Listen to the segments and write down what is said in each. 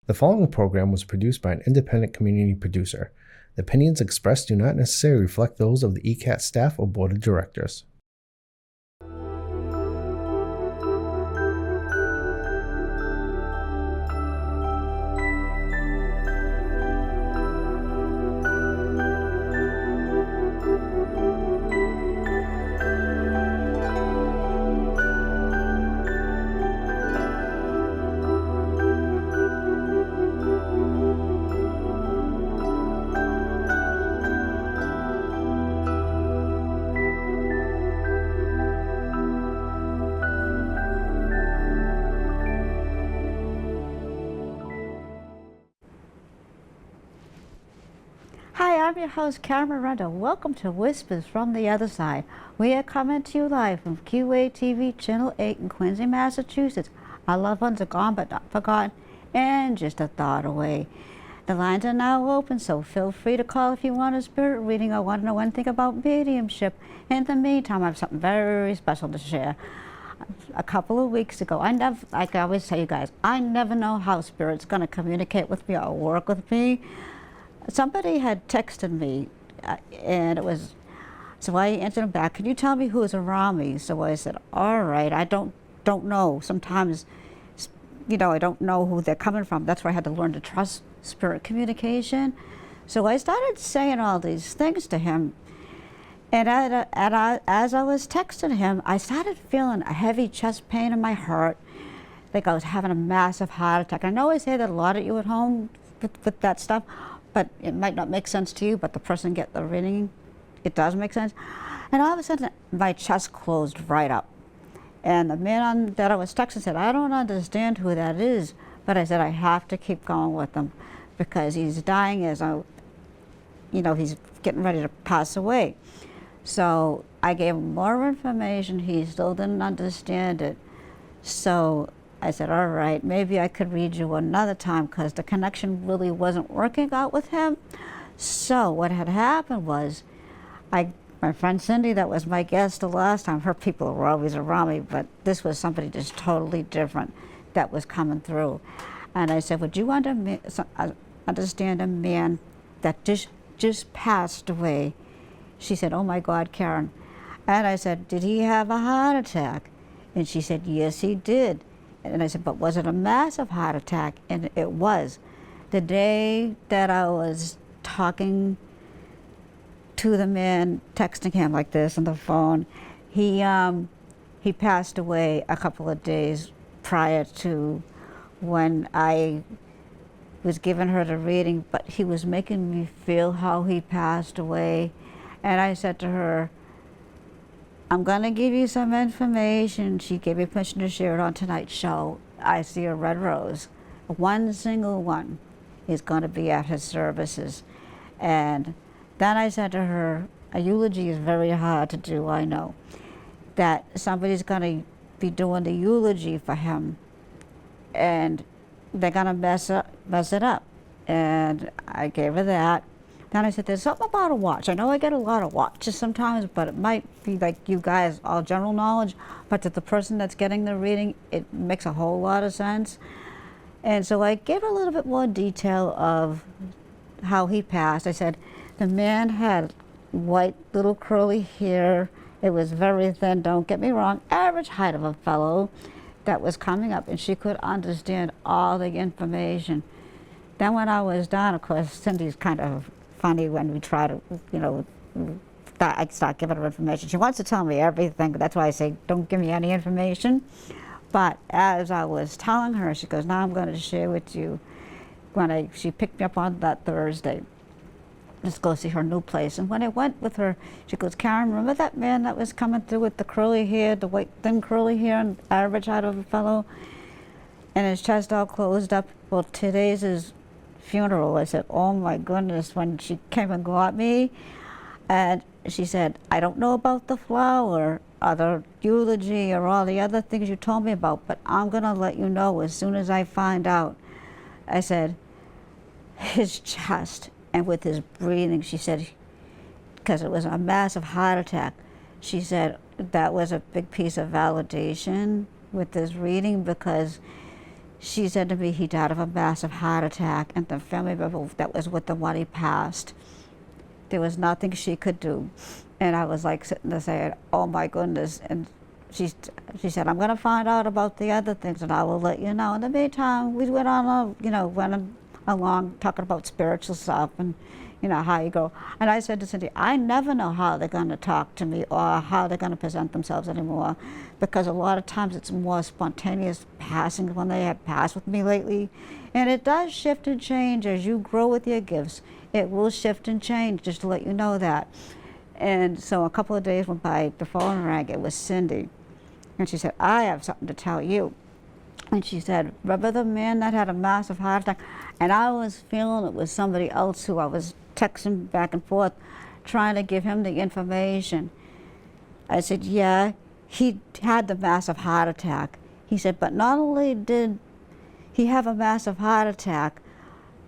The following program was produced by an independent community producer. The opinions expressed do not necessarily reflect those of the ECAT staff or board of directors. Hi, I'm your host, Miranda. Welcome to Whispers from the Other Side. We are coming to you live from TV Channel 8 in Quincy, Massachusetts. Our loved ones are gone but not forgotten, and just a thought away. The lines are now open, so feel free to call if you want a spirit reading or want to know anything about mediumship. In the meantime, I have something very special to share. A couple of weeks ago, like I always tell you guys, I never know how spirit's going to communicate with me or work with me. Somebody had texted me, and it was, so I answered him back, "Can you tell me who is around me?" So I said, "All right, I don't know. Sometimes, I don't know who they're coming from." That's where I had to learn to trust spirit communication. So I started saying all these things to him, and as I was texting him, I started feeling a heavy chest pain in my heart, like I was having a massive heart attack. I know I say that a lot of you at home with that stuff, but it might not make sense to you, but the person get the reading, it does make sense. And all of a sudden, my chest closed right up. And the man that I was texting said, "I don't understand who that is," but I said, "I have to keep going with him because he's dying as he's getting ready to pass away." So I gave him more information. He still didn't understand it. So I said, "All right, maybe I could read you another time," because the connection really wasn't working out with him. So what had happened was, my friend Cindy, that was my guest the last time, her people were always around me, but this was somebody just totally different that was coming through. And I said, "Would you understand a man that just passed away?" She said, "Oh my God, Karen." And I said, "Did he have a heart attack?" And she said, "Yes, he did." And I said, "But was it a massive heart attack?" And it was. The day that I was talking to the man, texting him like this on the phone, he passed away a couple of days prior to when I was giving her the reading, but he was making me feel how he passed away. And I said to her, "I'm going to give you some information." She gave me permission to share it on tonight's show. I see a red rose. One single one is going to be at his services. And then I said to her, a eulogy is very hard to do, I know, that somebody's going to be doing the eulogy for him, and they're going to mess it up. And I gave her that. Then I said, "There's something about a watch. I know I get a lot of watches sometimes, but it might be like you guys, all general knowledge, but to the person that's getting the reading, it makes a whole lot of sense." And so I gave her a little bit more detail of how he passed. I said, the man had white little curly hair. It was very thin, don't get me wrong, average height of a fellow that was coming up, and she could understand all the information. Then when I was done, of course, Cindy's kind of funny when we try to, I start giving her information. She wants to tell me everything, but that's why I say, don't give me any information. But as I was telling her, she goes, "Now I'm going to share with you." She picked me up on that Thursday, let's go see her new place. And when I went with her, she goes, "Karen, remember that man that was coming through with the curly hair, the white, thin curly hair, and average height of a fellow, and his chest all closed up? Well, today's his funeral." I said, "Oh my goodness," when she came and got me. And she said, "I don't know about the flower or the eulogy or all the other things you told me about, but I'm going to let you know as soon as I find out." I said, "His chest and with his breathing," she said, because it was a massive heart attack, she said that was a big piece of validation with this reading, because she said to me he died of a massive heart attack, and the family member that was with him when he passed, there was nothing she could do. And I was like sitting there saying, oh my goodness. And she said, I'm going to find out about the other things and I will let you know. In the meantime, we went on, went along talking about spiritual stuff and, how you go. And I said to Cindy, I never know how they're going to talk to me or how they're going to present themselves anymore, because a lot of times it's more spontaneous passing when they have passed with me lately. And it does shift and change as you grow with your gifts. It will shift and change, just to let you know that. And so a couple of days went by, the phone rang, it was Cindy. And she said, I have something to tell you. And she said, remember the man that had a massive heart attack? And I was feeling it was somebody else who I was texting back and forth, trying to give him the information. I said, yeah, he had the massive heart attack. He said, but not only did he have a massive heart attack,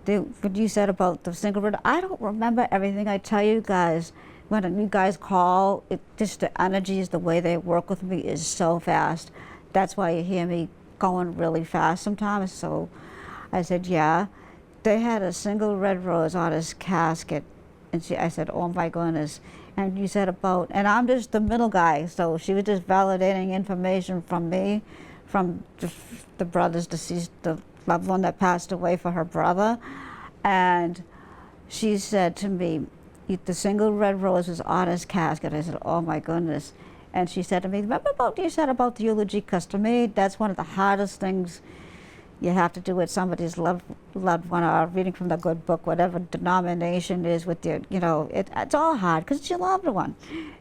what you said about the single room, I don't remember everything I tell you guys. When you guys call, just the energies, the way they work with me is so fast. That's why you hear me going really fast sometimes. So I said, yeah, they had a single red rose on his casket. And I said, oh my goodness. And you said about, and I'm just the middle guy, so she was just validating information from me, from the brother's deceased, the loved one that passed away for her brother. And she said to me, the single red rose was on his casket. I said, oh my goodness. And she said to me, remember what you said about the eulogy? Because to me, that's one of the hardest things you have to do with somebody's loved one, or reading from the good book, whatever denomination is with your, it's all hard because it's your loved one.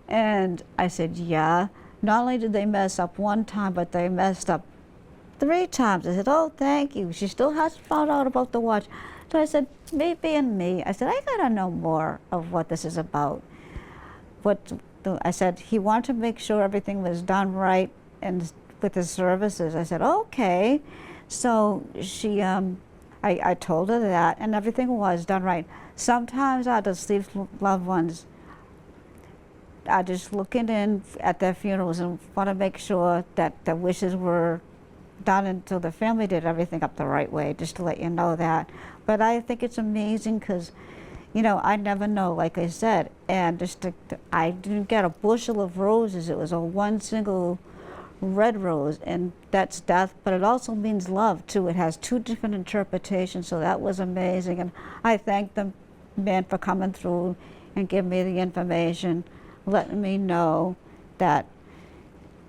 And I said, yeah, not only did they mess up one time, but they messed up 3 times. I said, oh, thank you. She still hasn't found out about the watch. So I said, me being me, I said, I gotta know more of what this is about. I said, he wanted to make sure everything was done right and with his services. I said, okay. So she, I told her that, and everything was done right. Sometimes our deceased loved ones are just looking in at their funerals and want to make sure that the wishes were done until the family did everything up the right way, just to let you know that. But I think it's amazing because, I never know, like I said, and I didn't get a bushel of roses. It was a one single red rose, and that's death, but it also means love too. It has 2 different interpretations, so that was amazing. And I thank the man for coming through and giving me the information, letting me know that,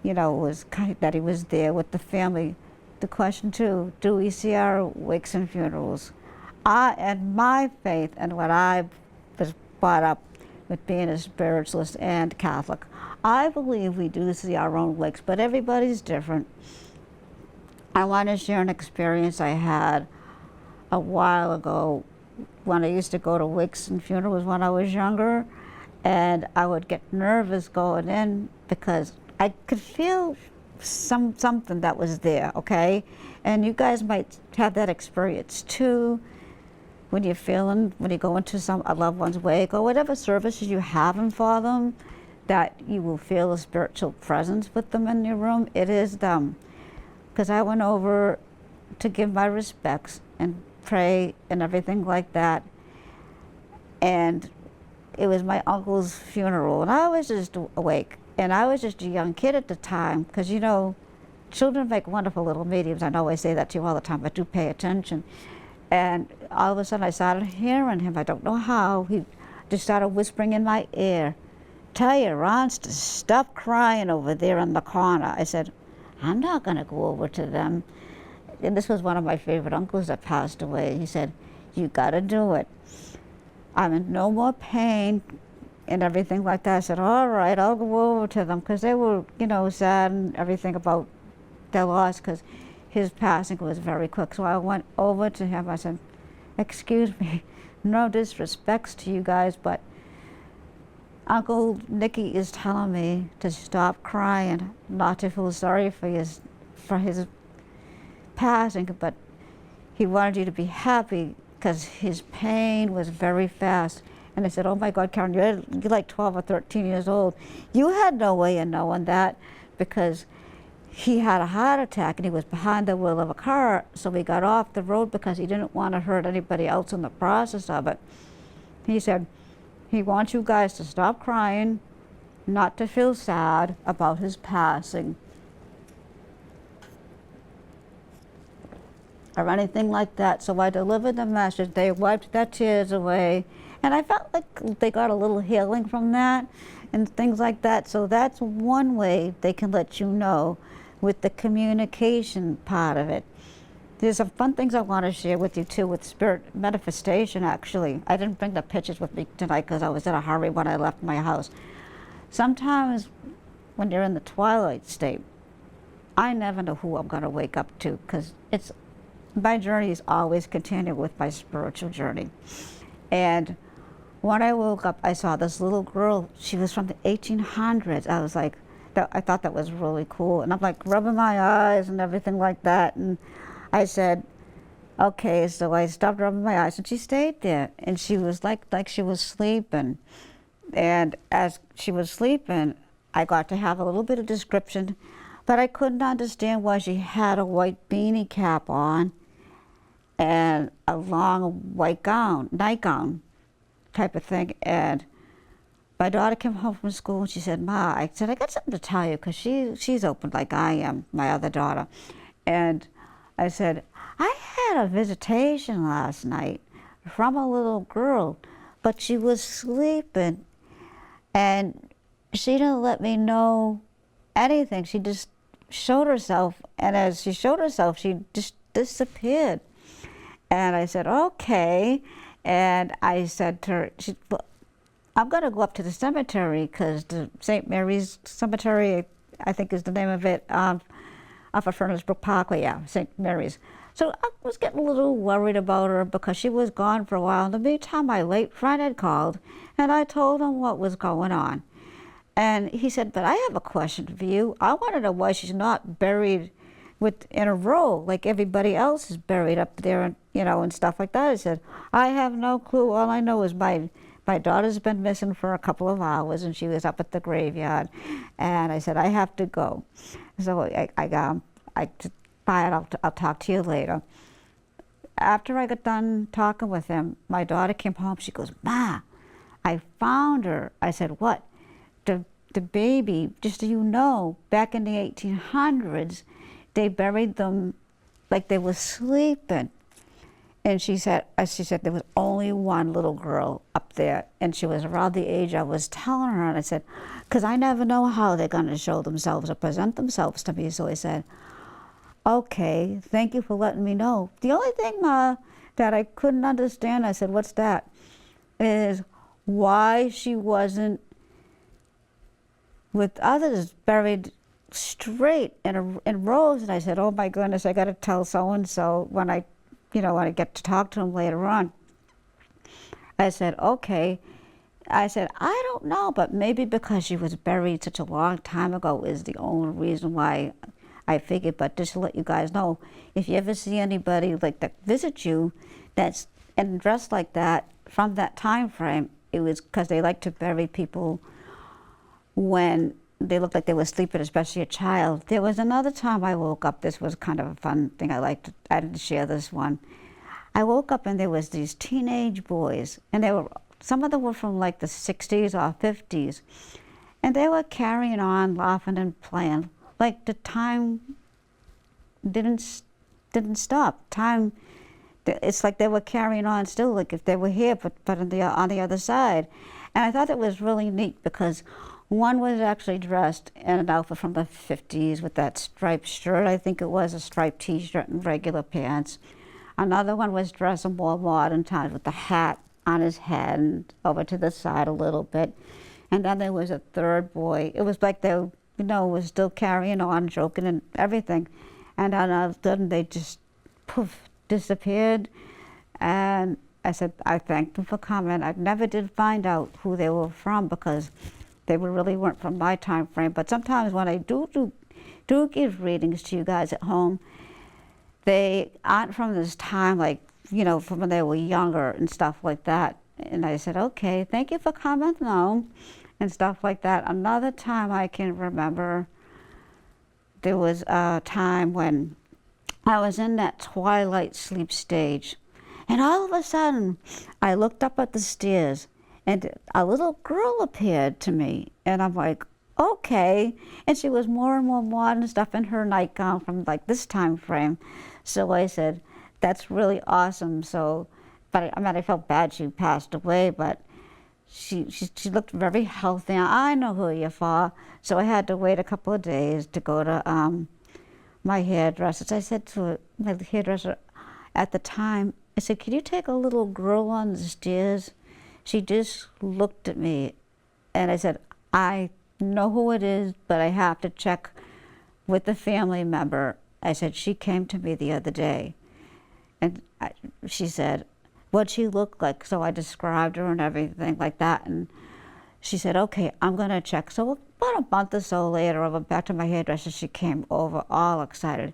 that he was there with the family. The question too, do we see our wakes and funerals? And my faith and what I was brought up with being a spiritualist and Catholic, I believe we do see our own wakes, but everybody's different. I want to share an experience I had a while ago when I used to go to wakes and funerals when I was younger, and I would get nervous going in because I could feel something that was there, okay? And you guys might have that experience too, when you go into a loved one's wake or whatever services you having for them, that you will feel a spiritual presence with them in your room. It is them. Because I went over to give my respects and pray and everything like that. And it was my uncle's funeral, and I was just awake. And I was just a young kid at the time, because children make wonderful little mediums. I know I say that to you all the time, but do pay attention. And all of a sudden I started hearing him. I don't know how. He just started whispering in my ear, tell your aunts to stop crying over there in the corner. I said, I'm not going to go over to them. And this was one of my favorite uncles that passed away. He said, you got to do it. I'm in no more pain and everything like that. I said, all right, I'll go over to them, because they were, sad and everything about their loss, because his passing was very quick. So I went over to him. I said, excuse me, no disrespects to you guys, but Uncle Nicky is telling me to stop crying, not to feel sorry for his passing, but he wanted you to be happy because his pain was very fast. And I said, oh my God, Karen, you're like 12 or 13 years old. You had no way of knowing that, because he had a heart attack and he was behind the wheel of a car, so he got off the road because he didn't want to hurt anybody else in the process of it. He said he wants you guys to stop crying, not to feel sad about his passing or anything like that. So I delivered the message. They wiped their tears away, and I felt like they got a little healing from that and things like that. So that's one way they can let you know with the communication part of it. There's some fun things I want to share with you too with spirit manifestation. Actually, I didn't bring the pictures with me tonight because I was in a hurry when I left my house. Sometimes when you're in the twilight state, I never know who I'm going to wake up to, because my journey is always continuing with my spiritual journey. And when I woke up, I saw this little girl. She was from the 1800s. I was like, I thought that was really cool. And I'm like rubbing my eyes and everything like that. And I said, okay, so I stopped rubbing my eyes and she stayed there. And she was like she was sleeping. And as she was sleeping, I got to have a little bit of description, but I couldn't understand why she had a white beanie cap on and a long white gown, nightgown type of thing. And my daughter came home from school and she said, Ma, I said, I got something to tell you, because she's open like I am, my other daughter. And I said, I had a visitation last night from a little girl, but she was sleeping and she didn't let me know anything. She just showed herself, and as she showed herself, she just disappeared. And I said, okay. And I said to her, I'm going to go up to the cemetery, because the St. Mary's Cemetery, I think is the name of it, off of Furnace Brook Parkway, yeah, St. Mary's. So I was getting a little worried about her because she was gone for a while. In the meantime, my late friend had called, and I told him what was going on. And he said, but I have a question for you. I want to know why she's not buried in a row like everybody else is buried up there, and and stuff like that. I said, I have no clue. All I know is my daughter's been missing for a couple of hours, and she was up at the graveyard. And I said, I have to go. So bye, I'll talk to you later. After I got done talking with him, my daughter came home. She goes, Ma, I found her. I said, what? The baby, just so you know, back in the 1800s, they buried them like they were sleeping. And she said there was only one little girl up there, and she was around the age I was telling her. And I said, because I never know how they're going to show themselves or present themselves to me. So I said, okay, thank you for letting me know. The only thing that I couldn't understand, I said, what's that, is why she wasn't with others buried straight in rows. And I said, oh my goodness, I got to tell so-and-so when I get to talk to him later on. I said, okay. I said, I don't know, but maybe because she was buried such a long time ago is the only reason why I figured. But just to let you guys know, if you ever see anybody like that visit you that's dressed like that from that time frame, it was because they like to bury people when they looked like they were sleeping, especially a child. There was another time I woke up. This was kind of a fun thing. I didn't share this one. I woke up and there was these teenage boys, and some of them were from like the 60s or 50s, and they were carrying on, laughing and playing like the time didn't stop. Time, it's like they were carrying on still, like if they were here, but on the other side. And I thought it was really neat because one was actually dressed in an outfit from the 50s with that striped shirt. I think it was a striped t-shirt and regular pants. Another one was dressed in more modern times with the hat on his head and over to the side a little bit. And then there was a third boy. It was like they, was still carrying on, joking and everything. And then all of a sudden they just, poof, disappeared. And I said, I thanked them for coming. I never did find out who they were from because they really weren't from my time frame. But sometimes when I do give readings to you guys at home, they aren't from this time, like, from when they were younger and stuff like that. And I said, okay, thank you for coming, though, and stuff like that. Another time I can remember there was a time when I was in that twilight sleep stage, and all of a sudden I looked up at the stairs and a little girl appeared to me, and I'm like, okay. And she was more and more modern stuff in her nightgown from like this time frame. So I said, that's really awesome. So, but I mean, I felt bad she passed away, but she looked very healthy. I know who you're for. So I had to wait a couple of days to go to my hairdresser. So I said to my hairdresser at the time, I said, can you take a little girl on the stairs? She just looked at me, and I said, I know who it is, but I have to check with the family member. I said, she came to me the other day, and she said, what'd she look like? So I described her and everything like that, and she said, okay, I'm gonna check. So about a month or so later, I went back to my hairdresser. She came over all excited.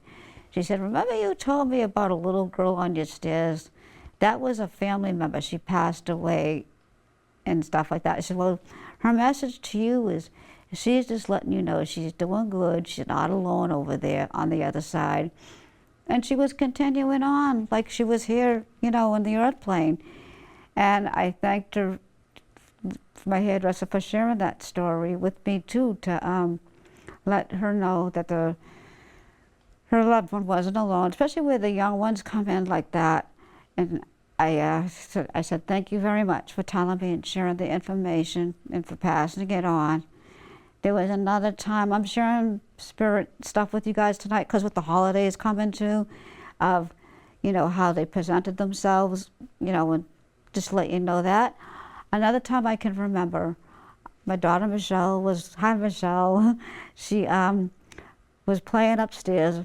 She said, remember you told me about a little girl on your stairs? That was a family member. She passed away and stuff like that. I said, well, her message to you is she's just letting you know she's doing good. She's not alone over there on the other side. And she was continuing on like she was here, you know, in the earth plane. And I thanked her, my hairdresser, for sharing that story with me too, to let her know that her loved one wasn't alone, especially where the young ones come in like that. And I said, thank you very much for telling me and sharing the information and for passing it on. There was another time, I'm sharing spirit stuff with you guys tonight, because with the holidays coming too, of, you know, how they presented themselves, you know, and just let you know that. Another time I can remember, my daughter Michelle was, hi Michelle, she was playing upstairs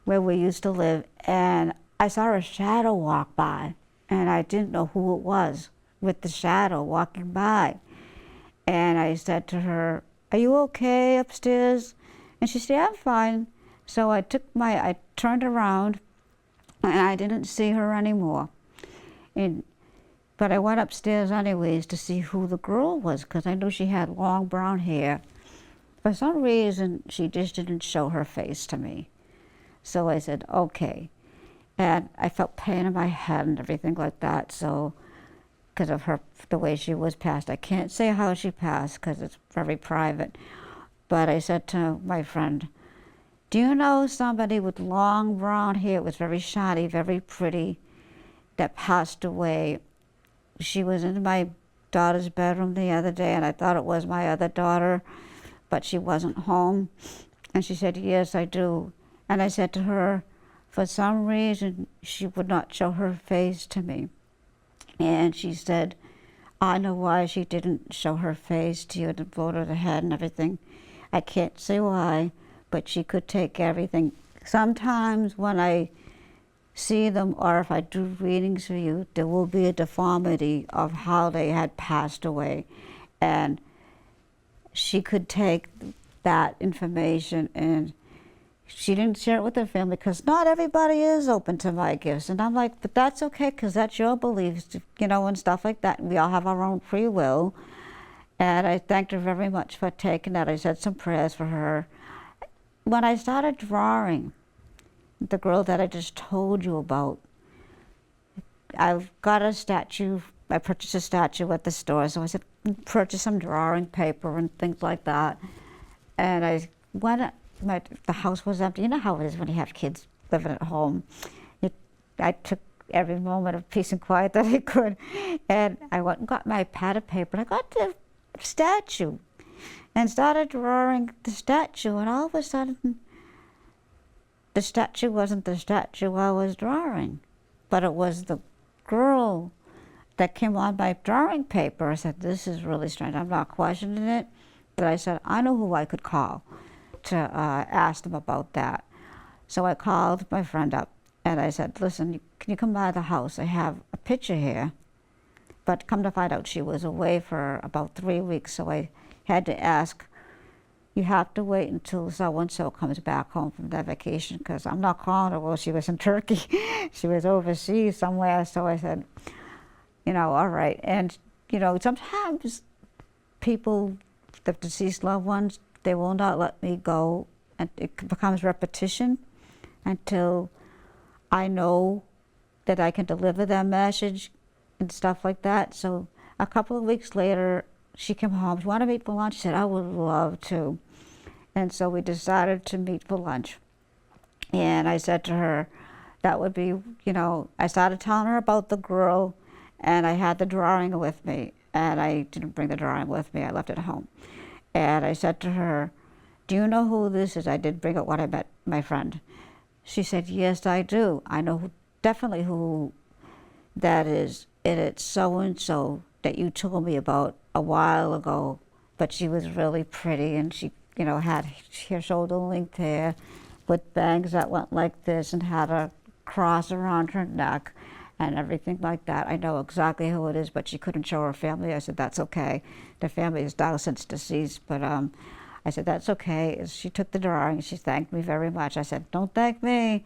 where we used to live, and I saw a shadow walk by, and I didn't know who it was with the shadow walking by. And I said to her, are you okay upstairs? And she said, yeah, I'm fine. So I turned around, and I didn't see her anymore. But I went upstairs anyways to see who the girl was, because I knew she had long brown hair. For some reason, she just didn't show her face to me. So I said, okay. And I felt pain in my head and everything like that, so, because of the way she was passed. I can't say how she passed, because it's very private. But I said to my friend, do you know somebody with long brown hair? It was very shiny, very pretty, that passed away. She was in my daughter's bedroom the other day, and I thought it was my other daughter, but she wasn't home. And she said, yes, I do. And I said to her, for some reason, she would not show her face to me. And she said, I know why she didn't show her face to you and blow to the head and everything. I can't say why, but she could take everything. Sometimes when I see them, or if I do readings for you, there will be a deformity of how they had passed away. And she could take that information, and she didn't share it with her family, because not everybody is open to my gifts. And I'm like, but that's okay, because that's your beliefs, you know, and stuff like that. We all have our own free will. And I thanked her very much for taking that. I said some prayers for her. When I started drawing the girl that I just told you about, I've got a statue. I purchased a statue at the store, so I said, purchase some drawing paper and things like that. And I went, the house was empty. You know how it is when you have kids living at home. I took every moment of peace and quiet that I could, and I went and got my pad of paper, and I got the statue and started drawing the statue, and all of a sudden the statue wasn't the statue I was drawing, but it was the girl that came on my drawing paper. I said, this is really strange. I'm not questioning it, but I said, I know who I could call to ask them about that. So I called my friend up, and I said, listen, can you come by the house? I have a picture here. But come to find out, she was away for about 3 weeks, so I had to ask, you have to wait until so-and-so comes back home from their vacation, because I'm not calling her, well, she was in Turkey. She was overseas somewhere, so I said, you know, all right. And, you know, sometimes people, the deceased loved ones, they will not let me go and it becomes repetition until I know that I can deliver that message and stuff like that. So a couple of weeks later, she came home. She wanted to meet for lunch. She said, I would love to. And so we decided to meet for lunch. And I said to her, that would be, I started telling her about the girl, and I had the drawing with me. And I didn't bring the drawing with me. I left it at home. And I said to her, do you know who this is? I did bring up when I met my friend. She said, yes, I do. I know definitely who that is. And it's so-and-so that you told me about a while ago. But she was really pretty, and she, had her shoulder length hair with bangs that went like this and had a cross around her neck and everything like that. I know exactly who it is, but she couldn't show her family. I said, that's okay. The family is now since deceased, but I said, that's okay. She took the drawing. She thanked me very much. I said, don't thank me.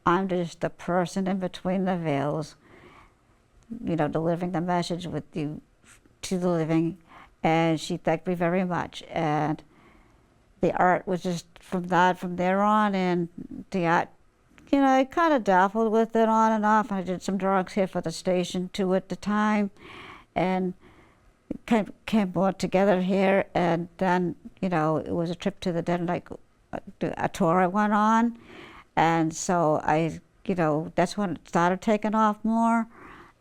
I'm just the person in between the veils, delivering the message with you to the living. And she thanked me very much. And the art was just from there on. And the art, I kind of dabbled with it on and off. I did some drawings here for the station too at the time. And came more together here, and then it was a trip to the Denmark, a tour I went on, and so I that's when it started taking off more,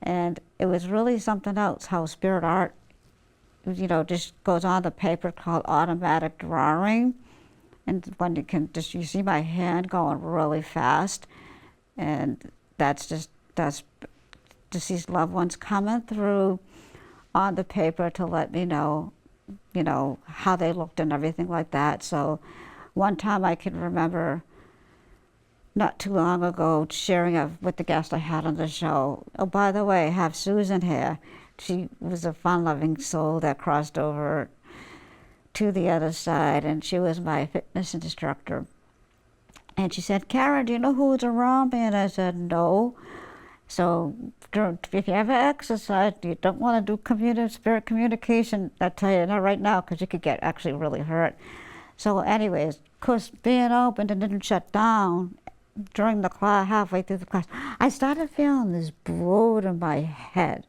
and it was really something else how spirit art just goes on the paper called automatic drawing, and when you see my hand going really fast, and that's deceased loved ones coming through on the paper to let me know, how they looked and everything like that. So one time I can remember not too long ago sharing with the guest I had on the show. Oh, by the way, I have Susan here. She was a fun-loving soul that crossed over to the other side, and she was my fitness instructor. And she said, Karen, do you know who's around me? And I said, no. So if you ever exercise, you don't want to do spirit communication, I tell you, not right now, because you could get actually really hurt. So anyways, of course, being open and didn't shut down during the class, halfway through the class, I started feeling this bloat in my head.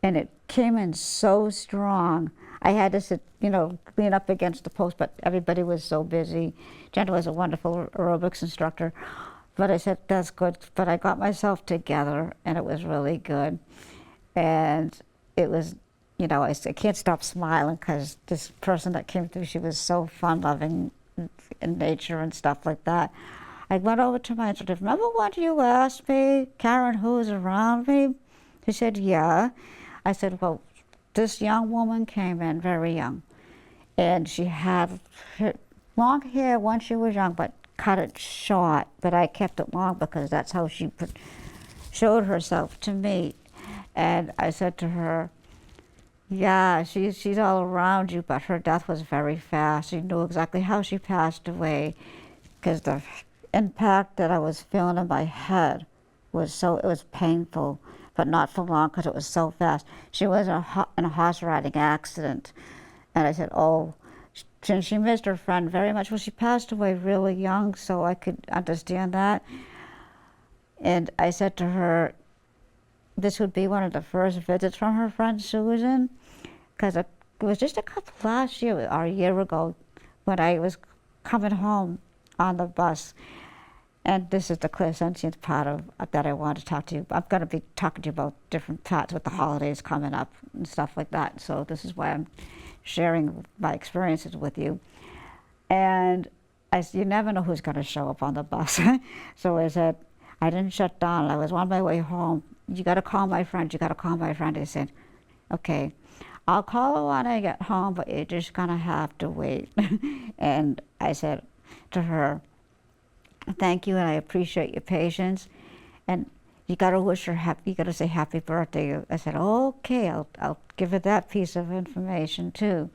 And it came in so strong. I had to sit, lean up against the post, but everybody was so busy. Jenna was a wonderful aerobics instructor. But I said, that's good. But I got myself together, and it was really good. And it was, I can't stop smiling because this person that came through, she was so fun-loving in nature and stuff like that. I went over to my instructor, remember what you asked me, Karen, who's around me? She said, yeah. I said, well, this young woman came in very young. And she had long hair when she was young, but cut it short, but I kept it long because that's how she showed herself to me. And I said to her, yeah, she's all around you, but her death was very fast. You knew exactly how she passed away because the impact that I was feeling in my head it was painful, but not for long because it was so fast. She was in a horse riding accident. And I said, oh, she missed her friend very much. Well, she passed away really young, so I could understand that. And I said to her, this would be one of the first visits from her friend Susan, because it was just last year or a year ago when I was coming home on the bus. And this is the clairsentient part of that I want to talk to you. I'm going to be talking to you about different parts with the holidays coming up and stuff like that. So this is why I'm sharing my experiences with you. And you never know who's going to show up on the bus. So I said, I didn't shut down. I was on my way home. You got to call my friend. You got to call my friend. I said, okay, I'll call her when I get home, but you're just going to have to wait. And I said to her, thank you, and I appreciate your patience. And you got to wish her you got to say happy birthday. I said, okay, I'll give her that piece of information too.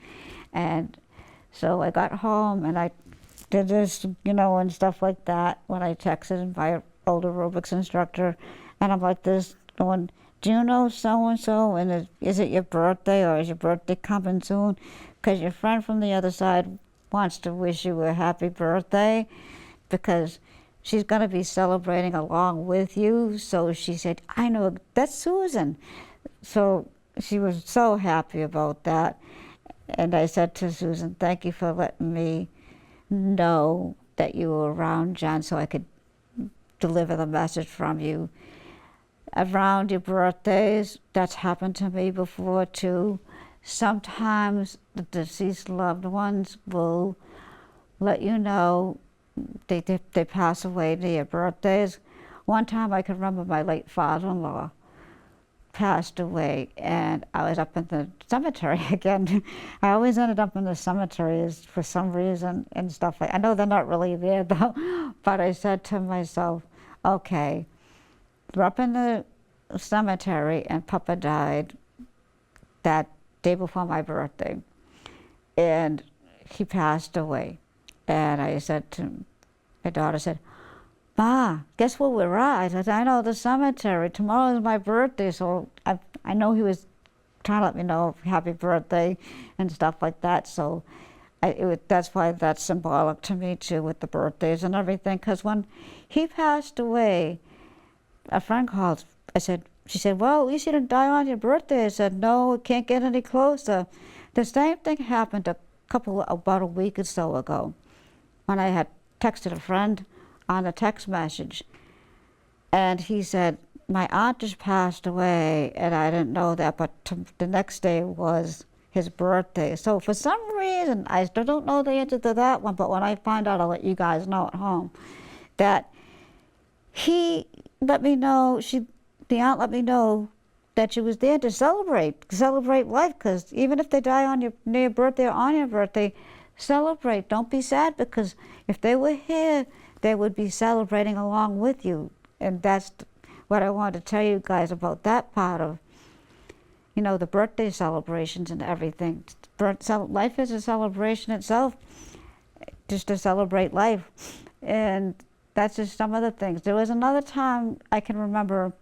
And so I got home and I did this, and stuff like that when I texted my old aerobics instructor. And I'm like this, going, do you know so-and-so? And is it your birthday, or is your birthday coming soon? Because your friend from the other side wants to wish you a happy birthday because she's going to be celebrating along with you. So she said, I know, that's Susan. So she was so happy about that. And I said to Susan, thank you for letting me know that you were around, John, so I could deliver the message from you. Around your birthdays, that's happened to me before too. Sometimes the deceased loved ones will let you know they pass away to your birthdays. One time I can remember my late father-in-law passed away, and I was up in the cemetery again. I always ended up in the cemeteries for some reason and stuff like. I know they're not really there though, but I said to myself, okay, we're up in the cemetery and Papa died that day before my birthday, and he passed away. And I said to my daughter, said, Ma, guess where we're at? I said, I know, the cemetery. Tomorrow is my birthday, so I know he was trying to let me know happy birthday and stuff like that. So that's why that's symbolic to me too, with the birthdays and everything. Because when he passed away, a friend called. She said, well, at least you didn't die on your birthday. I said, no, it can't get any closer. The same thing happened about a week or so ago when I had texted a friend on a text message, and he said, my aunt just passed away and I didn't know that, but the next day was his birthday. So for some reason, I still don't know the answer to that one, but when I find out, I'll let you guys know at home, that he let me know, the aunt let me know that she was there to celebrate life, because even if they die on near your birthday or on your birthday, celebrate. Don't be sad, because if they were here, they would be celebrating along with you. And that's what I wanted to tell you guys about that part of, the birthday celebrations and everything. Life is a celebration itself, just to celebrate life. And that's just some of the things. There was another time I can remember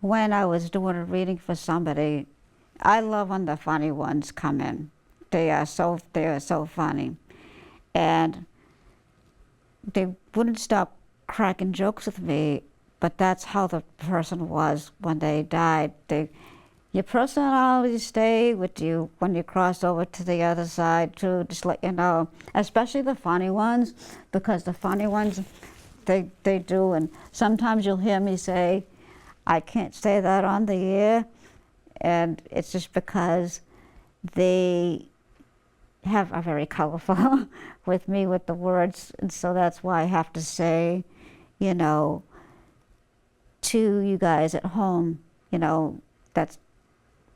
when I was doing a reading for somebody. I love when the funny ones come in. They are so funny. And they wouldn't stop cracking jokes with me, but that's how the person was when they died. Your personality stay with you when you cross over to the other side too, just let you know, especially the funny ones, because the funny ones, they do. And sometimes you'll hear me say, I can't say that on the air, and it's just because they are very colorful with me with the words, and so that's why I have to say, to you guys at home, that's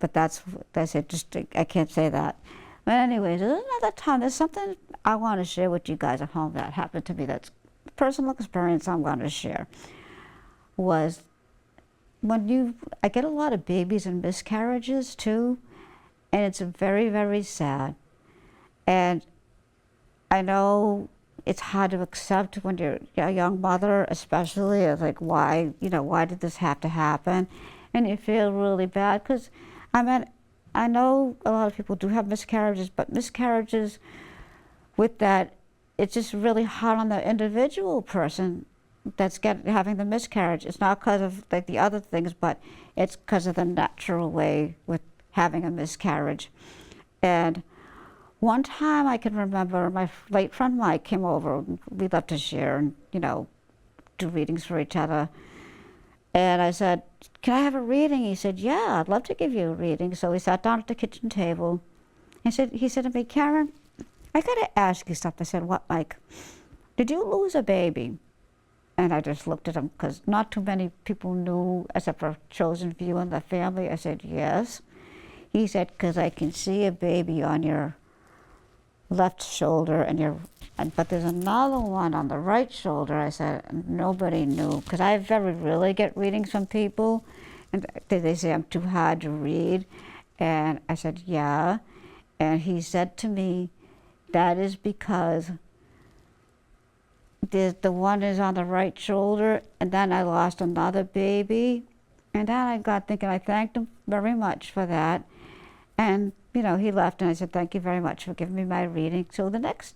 it. Just I can't say that. But anyways, there's another time. There's something I want to share with you guys at home that happened to me. That's a personal experience I'm going to share. Was I get a lot of babies and miscarriages too, and it's very, very sad. And I know it's hard to accept when you're a young mother, especially. It's like, why did this have to happen? And you feel really bad, because I know a lot of people do have miscarriages, but miscarriages with that, it's just really hard on the individual person that's having the miscarriage. It's not because of the other things, but it's because of the natural way with having a miscarriage. And one time I can remember my late friend Mike came over. We love to share and, do readings for each other. And I said, can I have a reading? He said, yeah, I'd love to give you a reading. So we sat down at the kitchen table. He said to me, Karen, I got to ask you something. I said, what, Mike? Did you lose a baby? And I just looked at him, because not too many people knew, except for chosen few in the family. I said, yes. He said, because I can see a baby on your left shoulder but there's another one on the right shoulder. I said, nobody knew, because I very rarely get readings from people, and they say I'm too hard to read. And I said, yeah. And he said to me, that is because the one is on the right shoulder, and then I lost another baby. And then I got thinking, I thanked him very much for that. And he left, and I said, thank you very much for giving me my reading. So the next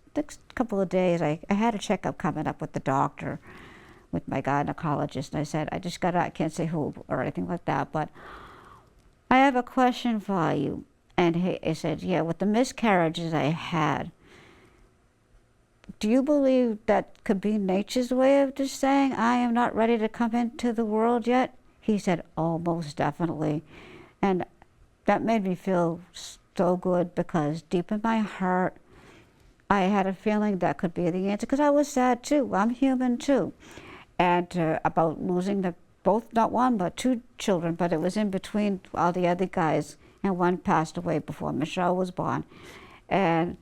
couple of days, I had a checkup coming up with the doctor, with my gynecologist, and I said, I can't say who or anything like that, but I have a question for you. And he said, yeah, with the miscarriages I had, do you believe that could be nature's way of just saying, I am not ready to come into the world yet? He said, oh, most definitely. And that made me feel so good, because deep in my heart, I had a feeling that could be the answer, because I was sad too. I'm human too. And about losing both, not one, but two children, but it was in between all the other guys, and one passed away before Michelle was born. And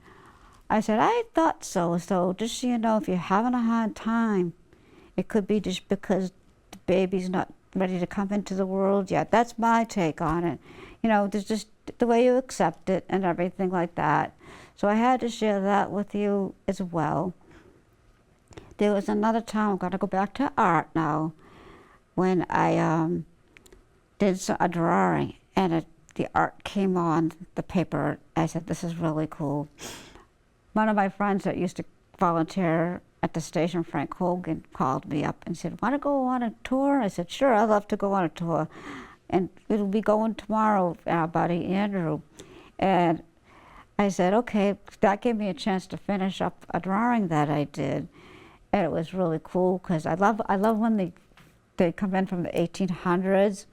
I said, I thought so. So just so you know, if you're having a hard time, it could be just because the baby's not ready to come into the world yet. That's my take on it. There's just the way you accept it and everything like that. So I had to share that with you as well. There was another time, I'm going to go back to art now, when I did a drawing, and the art came on the paper. I said, this is really cool. One of my friends that used to volunteer at the station, Frank Hogan, called me up and said, want to go on a tour? I said, sure, I'd love to go on a tour. And it'll be going tomorrow, our buddy Andrew. And I said, okay. That gave me a chance to finish up a drawing that I did. And it was really cool, because I love when they come in from the 1800s,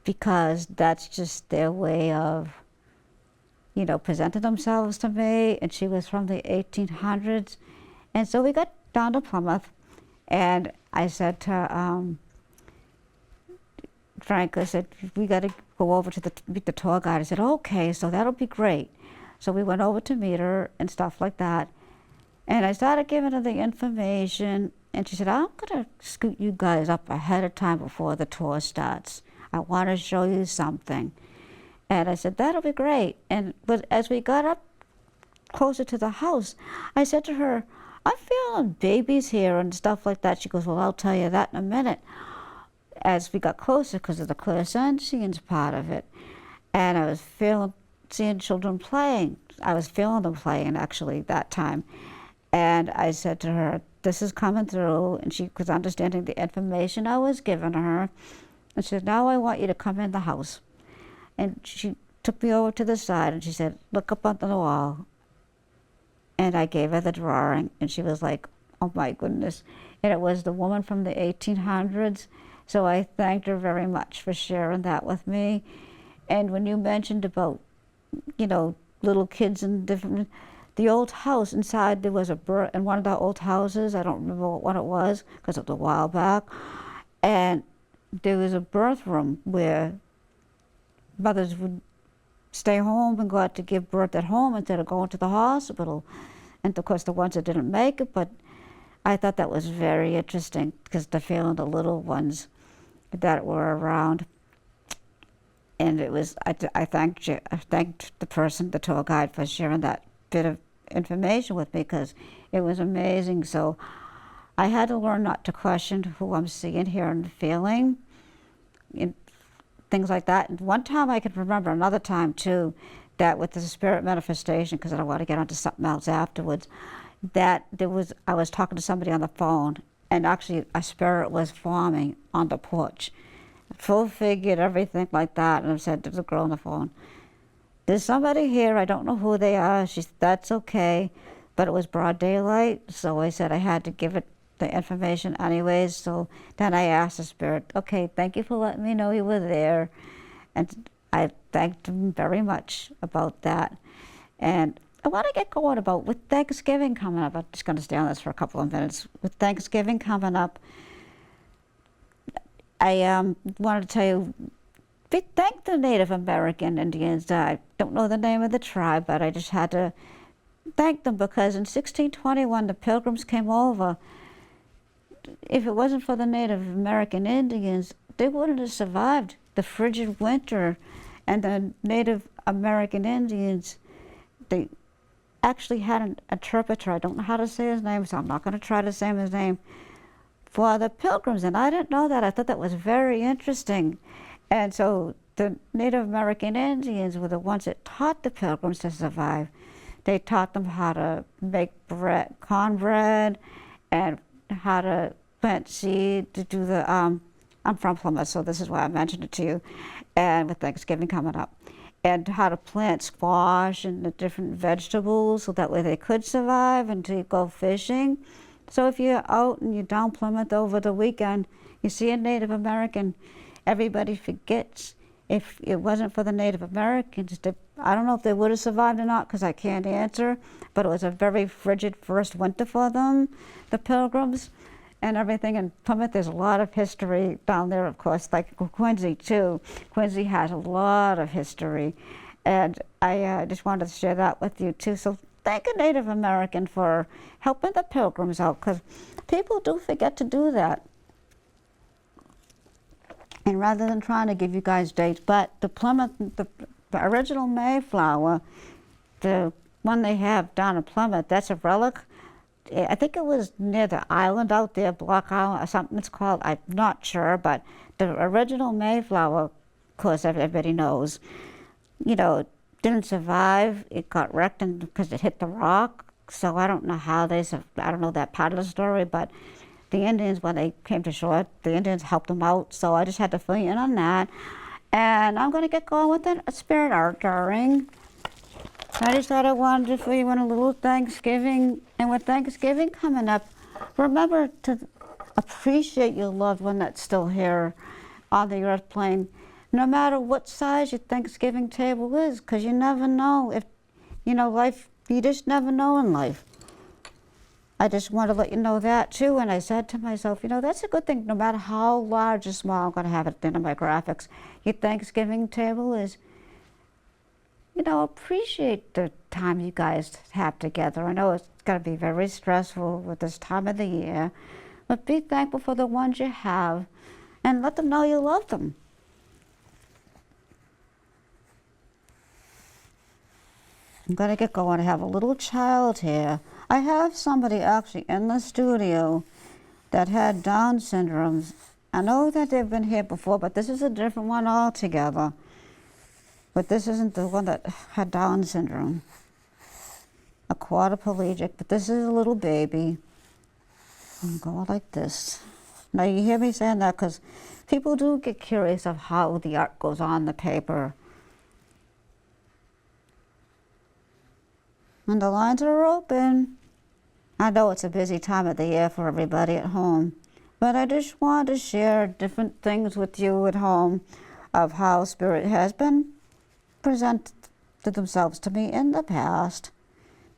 because that's just their way of, presenting themselves to me. And she was from the 1800s. And so we got down to Plymouth, and I said to Frank, I said, we got to go over to meet the tour guide. I said, okay, so that'll be great. So we went over to meet her and stuff like that. And I started giving her the information, and she said, I'm going to scoot you guys up ahead of time before the tour starts. I want to show you something. And I said, that'll be great. But as we got up closer to the house, I said to her, I'm feeling babies here and stuff like that. She goes, well, I'll tell you that in a minute. As we got closer, because of the clairsentience part of it, and I was seeing children playing. I was feeling them playing, actually, that time. And I said to her, this is coming through, and she was understanding the information I was giving her. And she said, now I want you to come in the house. And she took me over to the side, and she said, look up on the wall. And I gave her the drawing, and she was like, oh my goodness. And it was the woman from the 1800s. So I thanked her very much for sharing that with me. And when you mentioned about, little kids and different, the old house inside, there was a birth, in one of the old houses, I don't remember what one it was, because it was a while back, and there was a birth room where mothers would stay home and go out to give birth at home instead of going to the hospital. And of course the ones that didn't make it, but I thought that was very interesting, because the feeling the little ones that were around. And it was, I thanked the person, the tour guide, for sharing that bit of information with me, because it was amazing. So I had to learn not to question who I'm seeing, hearing, feeling, and things like that. And one time I could remember, another time too, that with the spirit manifestation, because I don't want to get onto something else afterwards, that I was talking to somebody on the phone, and actually a spirit was forming on the porch, full-figured, everything like that. And I said to the girl on the phone, there's somebody here, I don't know who they are. She said, that's okay, but it was broad daylight, so I said I had to give it the information anyways. So then I asked the spirit, okay, thank you for letting me know you were there. And I thanked him very much about that. And I want to get going about, with Thanksgiving coming up, I'm just going to stay on this for a couple of minutes. With Thanksgiving coming up, I wanted to tell you, thank the Native American Indians. I don't know the name of the tribe, but I just had to thank them, because in 1621 the Pilgrims came over. If it wasn't for the Native American Indians, they wouldn't have survived the frigid winter. And the Native American Indians, they actually had an interpreter. I don't know how to say his name, so I'm not going to try to say his name, for the Pilgrims. And I didn't know that. I thought that was very interesting. And so the Native American Indians were the ones that taught the Pilgrims to survive. They taught them how to make bread, cornbread, and how to plant seed, to do the, I'm from Plymouth, so this is why I mentioned it to you, and with Thanksgiving coming up, and how to plant squash and the different vegetables so that way they could survive and to go fishing. So if you're out and you're down Plymouth over the weekend, you see a Native American, everybody forgets. If it wasn't for the Native Americans, I don't know if they would have survived or not because I can't answer, but it was a very frigid first winter for them, the Pilgrims and everything. And Plymouth, there's a lot of history down there, of course, like Quincy too. Quincy has a lot of history. And I just wanted to share that with you too. So thank a Native American for helping the Pilgrims out, because people do forget to do that. And rather than trying to give you guys dates, but the Plymouth, the original Mayflower, the one they have down in Plymouth, that's a relic. I think it was near the island out there, Block Island or something it's called, I'm not sure, but the original Mayflower, of course everybody knows, you know, didn't survive. It got wrecked because it hit the rock, so I don't know how I don't know that part of the story, but the Indians, when they came to shore, the Indians helped them out, so I just had to fill you in on that. And I'm going to get going with a spirit art drawing. I just thought I wanted to fill you in a little Thanksgiving. And with Thanksgiving coming up, remember to appreciate your loved one that's still here on the earth plane, no matter what size your Thanksgiving table is, because you never know if, you know, life, you just never know in life. I just want to let you know that too. And I said to myself, you know, that's a good thing. No matter how large or small, I'm going to have it at the end of my graphics. Your Thanksgiving table is, you know, appreciate the time you guys have together. I know it's going to be very stressful with this time of the year, but be thankful for the ones you have and let them know you love them. I'm going to get going. I have a little child here. I have somebody actually in the studio that had Down syndrome. I know that they've been here before, but this is a different one altogether. But this isn't the one that had Down syndrome. A quadriplegic, but this is a little baby. I'm going like this. Now you hear me saying that because people do get curious of how the art goes on the paper. And the lines are open. I know it's a busy time of the year for everybody at home, but I just want to share different things with you at home of how Spirit has been presented themselves to me in the past.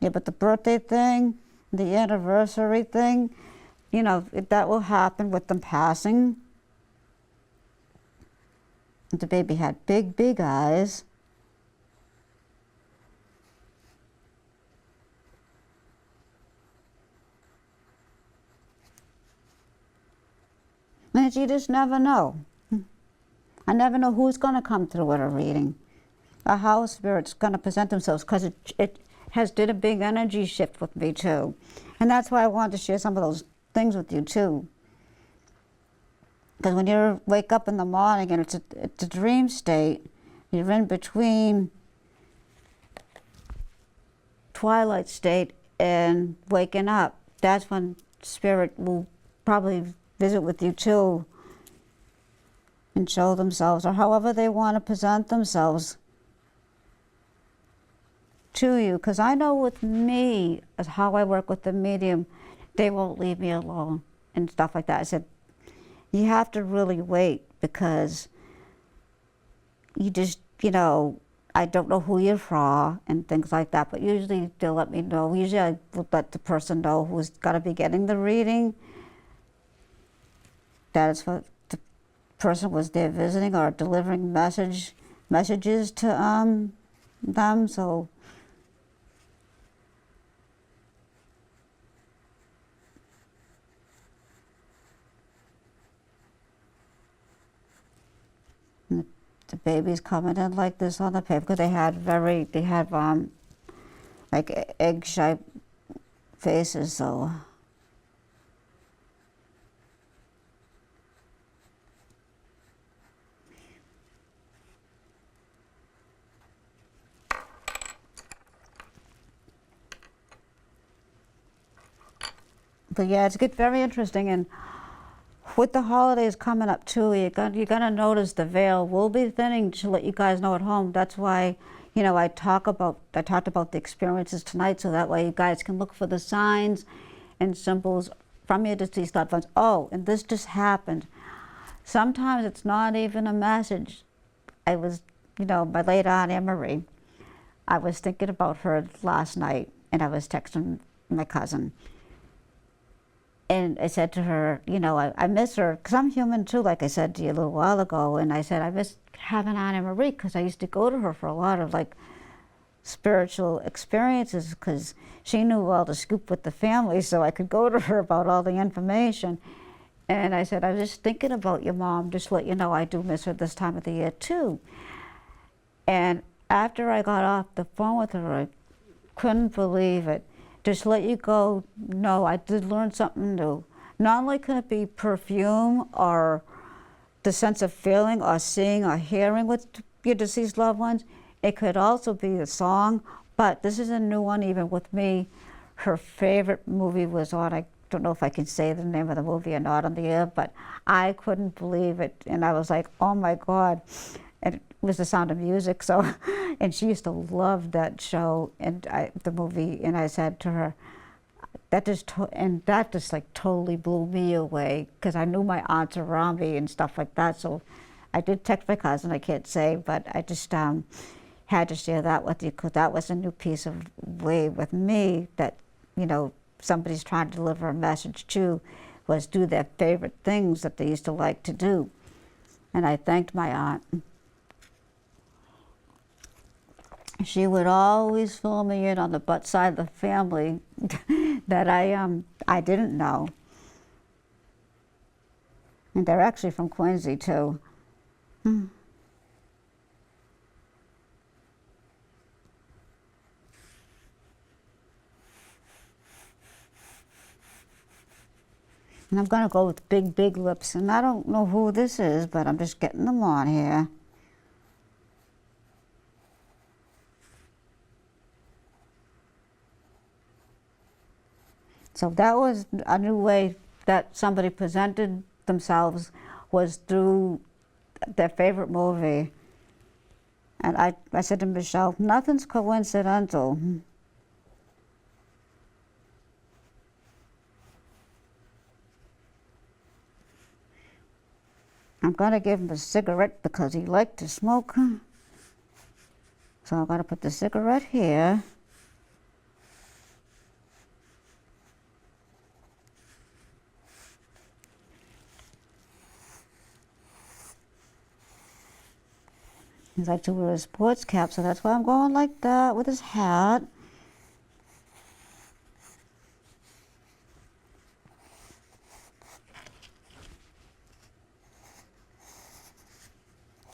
Yeah, but the birthday thing, the anniversary thing, you know, that will happen with them passing. The baby had big, big eyes. And you just never know. I never know who's going to come through at a reading, or how Spirit's going to present themselves, because it has did a big energy shift with me too. And that's why I wanted to share some of those things with you too. Because when you wake up in the morning and it's a dream state, you're in between twilight state and waking up, that's when Spirit will probably visit with you too and show themselves, or however they want to present themselves to you. Because I know with me, as how I work with the medium, they won't leave me alone and stuff like that. I said, you have to really wait, because you just, you know, I don't know who you're for and things like that, but usually they'll let me know. Usually I will let the person know who's going to be getting the reading. That is what the person was there visiting or delivering messages to them. So the baby's coming in like this on the paper, because they had like egg-shaped faces, so. But yeah, it's get very interesting. And with the holidays coming up too, you're gonna notice the veil will be thinning, to let you guys know at home. That's why, you know, I talked about the experiences tonight, so that way you guys can look for the signs and symbols from your deceased loved ones. Oh, and this just happened. Sometimes it's not even a message. I was, you know, my late Aunt Emery, I was thinking about her last night, and I was texting my cousin. And I said to her, you know, I miss her, because I'm human too, like I said to you a little while ago. And I said, I miss having Aunt Marie, because I used to go to her for a lot of like spiritual experiences, because she knew all the scoop with the family, so I could go to her about all the information. And I said, I was just thinking about your mom, just to let you know I do miss her this time of the year too. And after I got off the phone with her, I couldn't believe it. Just let you go, no, I did learn something new. Not only can it be perfume or the sense of feeling or seeing or hearing with your deceased loved ones, it could also be a song, but this is a new one even with me. Her favorite movie was on, I don't know if I can say the name of the movie or not on the air, but I couldn't believe it. And I was like, oh my God. And it was The Sound of Music, so, and she used to love that show and the movie, and I said to her, that just like totally blew me away, because I knew my aunts around me and stuff like that, so I did text my cousin, I can't say, but I just had to share that with you, because that was a new piece of way with me that, you know, somebody's trying to deliver a message to, was do their favorite things that they used to like to do. And I thanked my aunt. She would always fill me in on the butt side of the family that I didn't know. And they're actually from Quincy too. And I'm gonna go with big lips, and I don't know who this is, but I'm just getting them on here. So that was a new way that somebody presented themselves, was through their favorite movie. And I said to Michelle, nothing's coincidental. I'm gonna give him a cigarette because he liked to smoke. So I'm gonna put the cigarette here. He likes to wear a sports cap, so that's why I'm going like that with his hat.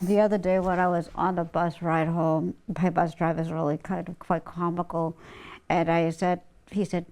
The other day when I was on the bus ride home, my bus driver's really kind of quite comical, and he said,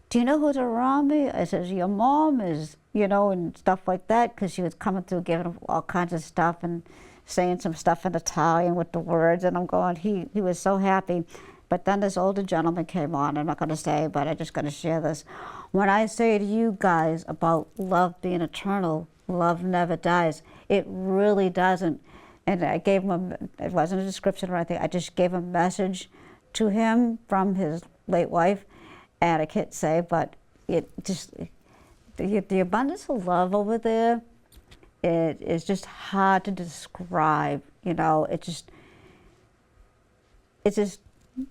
do you know who's around me? I said, your mom is, you know, and stuff like that, because she was coming through giving him all kinds of stuff and saying some stuff in Italian with the words, and I'm going, he was so happy. But then this older gentleman came on, I'm not going to say, but I'm just going to share this. When I say to you guys about love being eternal, love never dies, it really doesn't. And I gave him it wasn't a description or anything, I just gave a message to him from his late wife, and I can't say, but it just, the abundance of love over there, it is just hard to describe, you know. It's just,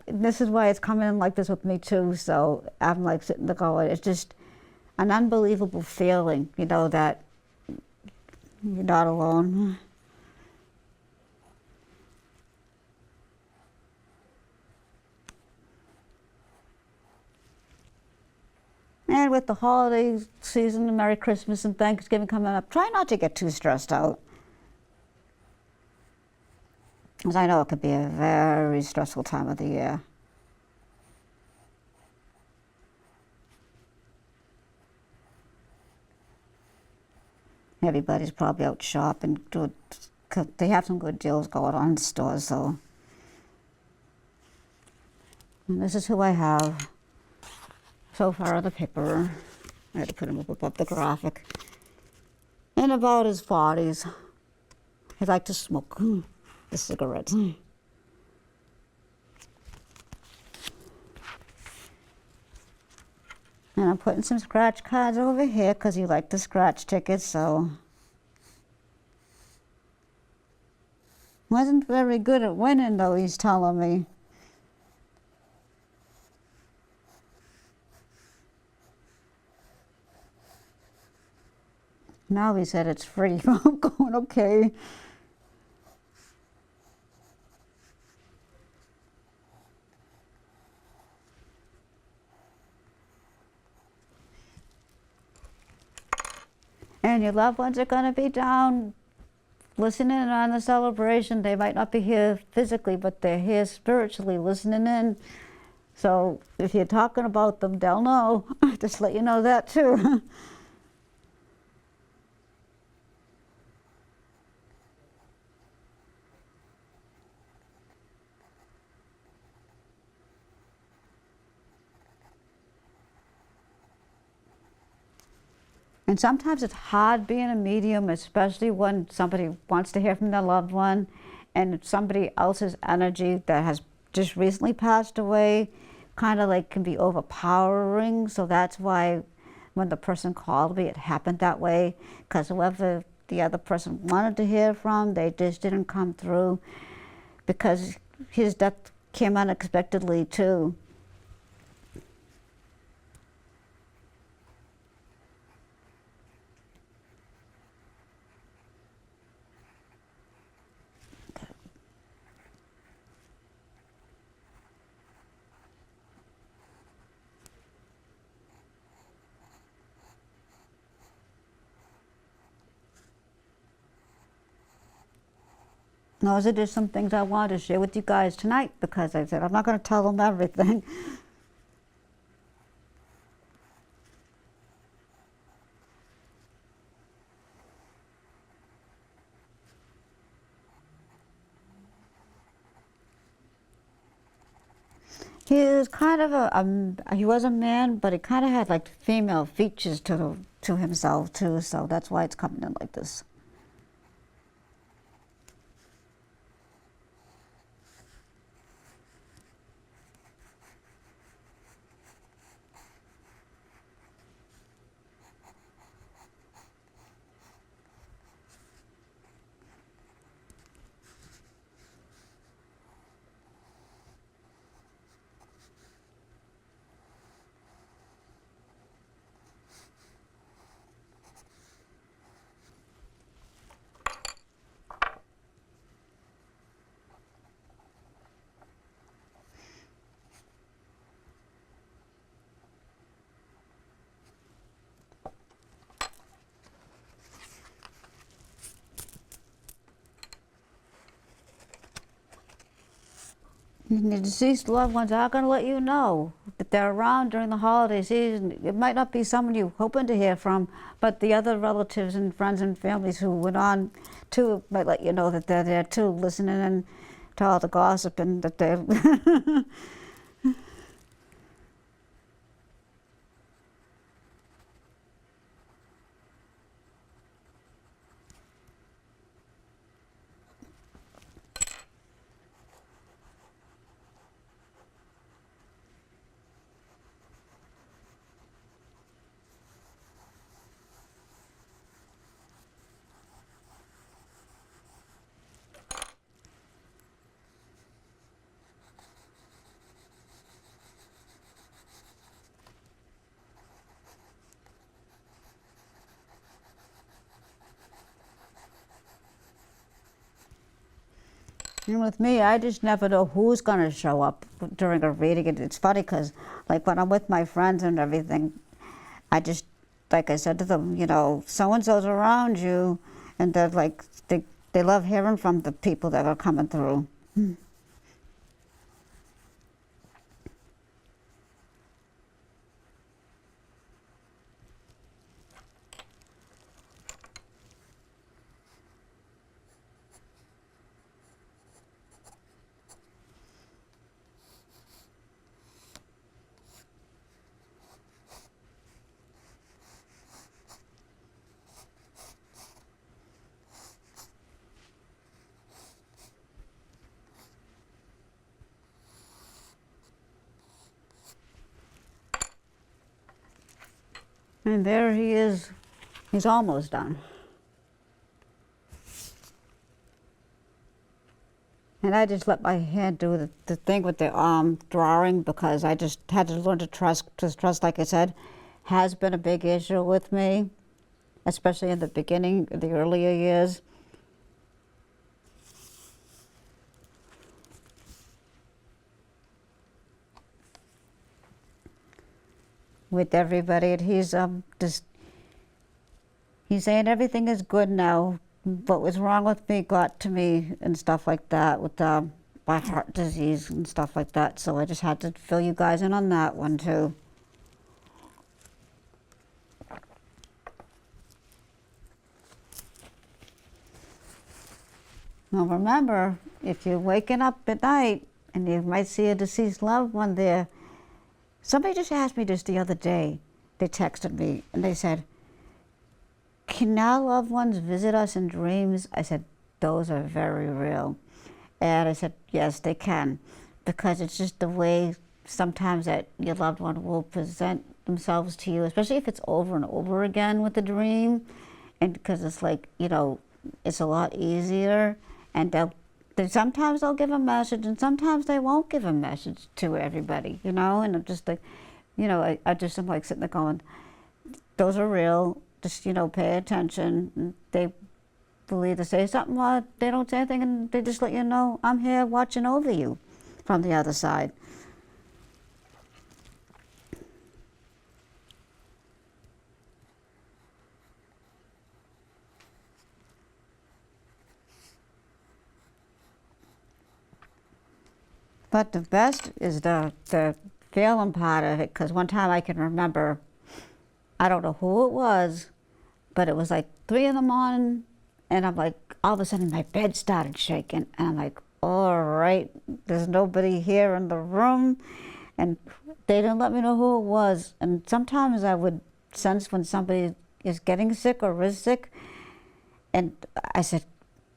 this is why it's coming in like this with me too, so I'm like sitting there going, it's just an unbelievable feeling, you know, that you're not alone. And with the holiday season, and Merry Christmas and Thanksgiving coming up, try not to get too stressed out. Because I know it could be a very stressful time of the year. Everybody's probably out shopping, because they have some good deals going on in stores, so. And this is who I have so far on the paper. I had to put him up the graphic. In about his 40s. He liked to smoke the cigarettes. And I'm putting some scratch cards over here because he liked the scratch tickets, so. Wasn't very good at winning, though, he's telling me. Now he said it's free. I'm going, okay. And your loved ones are going to be down listening on the celebration. They might not be here physically, but they're here spiritually listening in. So if you're talking about them, they'll know. Just let you know that too. And sometimes it's hard being a medium, especially when somebody wants to hear from their loved one and somebody else's energy that has just recently passed away kind of like can be overpowering. So that's why when the person called me, it happened that way, because whoever the other person wanted to hear from, they just didn't come through, because his death came unexpectedly too. Those are just some things I wanted to share with you guys tonight, because I said I'm not going to tell them everything. He was kind of he was a man, but he kind of had like female features to himself too, so that's why it's coming in like this. And the deceased loved ones are going to let you know that they're around during the holiday season. It might not be someone you're hoping to hear from, but the other relatives and friends and families who went on too might let you know that they're there too, listening in to all the gossip and that they're... And with me, I just never know who's going to show up during a reading. It's funny because, like, when I'm with my friends and everything, I just, like I said to them, you know, so-and-so's around you, and they're like, they love hearing from the people that are coming through. And there he is. He's almost done. And I just let my hand do the thing with the drawing, because I just had to learn to trust. Because trust, like I said, has been a big issue with me, especially in the beginning, the earlier years. With everybody, and he's saying everything is good now. What was wrong with me got to me and stuff like that, with my heart disease and stuff like that. So I just had to fill you guys in on that one too. Now remember, if you're waking up at night and you might see a deceased loved one there, somebody just asked me this the other day. They texted me and they said, "Can our loved ones visit us in dreams?" I said, "Those are very real." And I said, "Yes, they can," because it's just the way sometimes that your loved one will present themselves to you, especially if it's over and over again with the dream. And because it's like, you know, it's a lot easier. And sometimes they'll give a message, and sometimes they won't give a message to everybody, you know. And I'm just like, you know, I'm like sitting there going, those are real. Just, you know, pay attention. They will either say something or they don't say anything, and they just let you know, I'm here watching over you from the other side. But the best is the feeling part of it, because one time I can remember, I don't know who it was, but it was like 3 in the morning, and I'm like, all of a sudden my bed started shaking, and I'm like, all right, there's nobody here in the room, and they didn't let me know who it was. And sometimes I would sense when somebody is getting sick or is sick, and I said,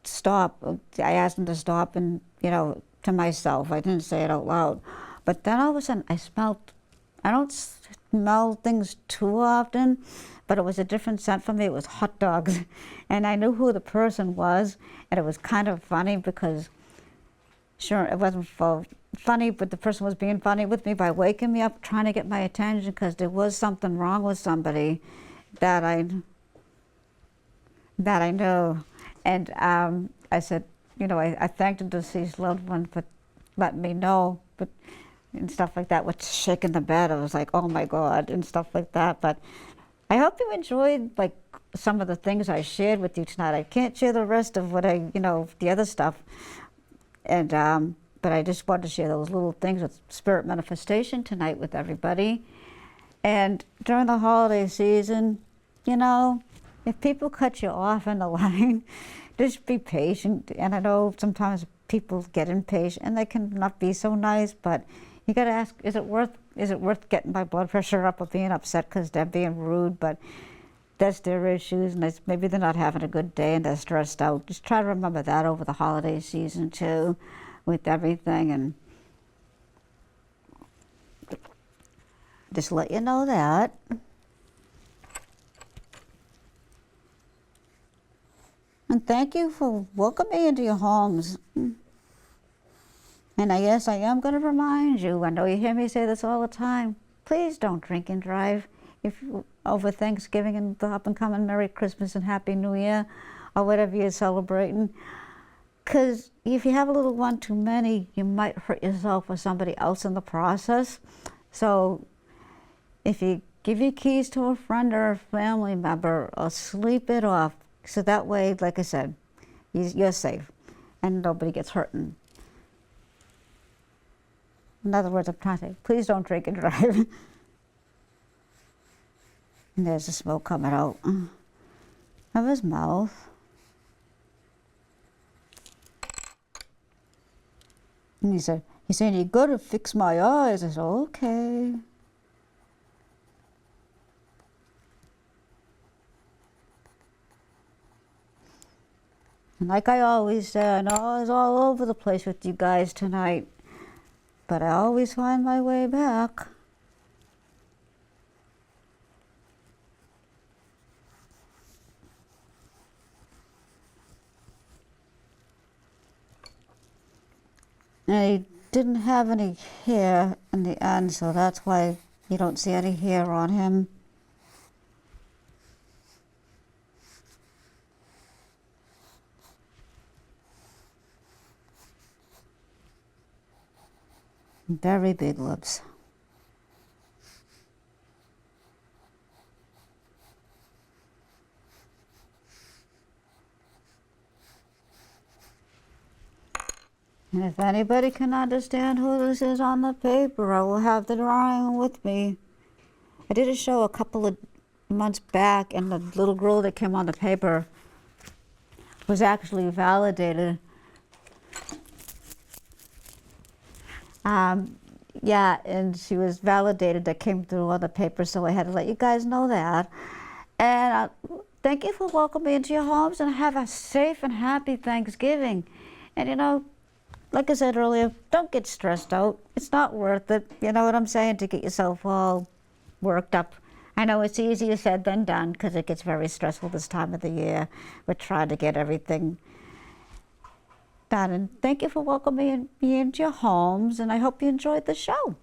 stop. I asked them to stop, and, you know, to myself, I didn't say it out loud. But then all of a sudden I don't smell things too often, but it was a different scent for me. It was hot dogs. And I knew who the person was, and it was kind of funny because, sure, it wasn't funny, but the person was being funny with me by waking me up, trying to get my attention, because there was something wrong with somebody that I knew. And I said, you know, I thanked the deceased loved one for letting me know, but and stuff like that, with shaking the bed. I was like, oh my God, and stuff like that. But I hope you enjoyed like some of the things I shared with you tonight. I can't share the rest of what the other stuff. And but I just wanted to share those little things with spirit manifestation tonight with everybody. And during the holiday season, you know, if people cut you off in the line, just be patient. And I know sometimes people get impatient and they can not be so nice, but you got to ask, is it worth getting my blood pressure up or being upset because they're being rude? But that's their issues, and maybe they're not having a good day and they're stressed out. Just try to remember that over the holiday season too, with everything, and just let you know that. And thank you for welcoming me into your homes. And yes, I am going to remind you, I know you hear me say this all the time, please don't drink and drive over Thanksgiving and the up and coming Merry Christmas and Happy New Year, or whatever you're celebrating. Because if you have a little one too many, you might hurt yourself or somebody else in the process. So if you give your keys to a friend or a family member, or sleep it off, so that way, like I said, you're safe and nobody gets hurt. In other words, I'm trying to say, please don't drink and drive. And there's the smoke coming out of his mouth. And he's saying, you got to fix my eyes. I said, okay. And like I always say, I know I was all over the place with you guys tonight, but I always find my way back. And he didn't have any hair in the end, so that's why you don't see any hair on him. Very big lips. And if anybody can understand who this is on the paper, I will have the drawing with me. I did a show a couple of months back, and the little girl that came on the paper was actually validated. Yeah, and she was validated. That came through on the paper, so I had to let you guys know that. And thank you for welcoming me into your homes, and have a safe and happy Thanksgiving. And you know, like I said earlier, don't get stressed out. It's not worth it, you know what I'm saying, to get yourself all worked up. I know it's easier said than done, because it gets very stressful this time of the year. We're trying to get everything done. And thank you for welcoming me into your homes, and I hope you enjoyed the show.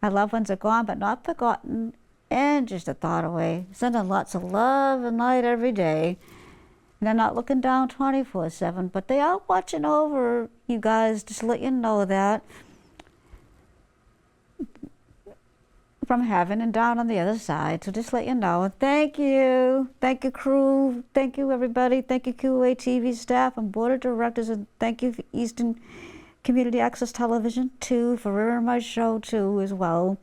Our loved ones are gone, but not forgotten, and just a thought away. Sending lots of love and light every day. And they're not looking down 24/7, but they are watching over you guys, just to let you know that. From heaven and down on the other side, so just let you know. Thank you crew, thank you everybody, thank you QA TV staff and board of directors, and thank you for Easton Community Access Television too, for airing my show too as well.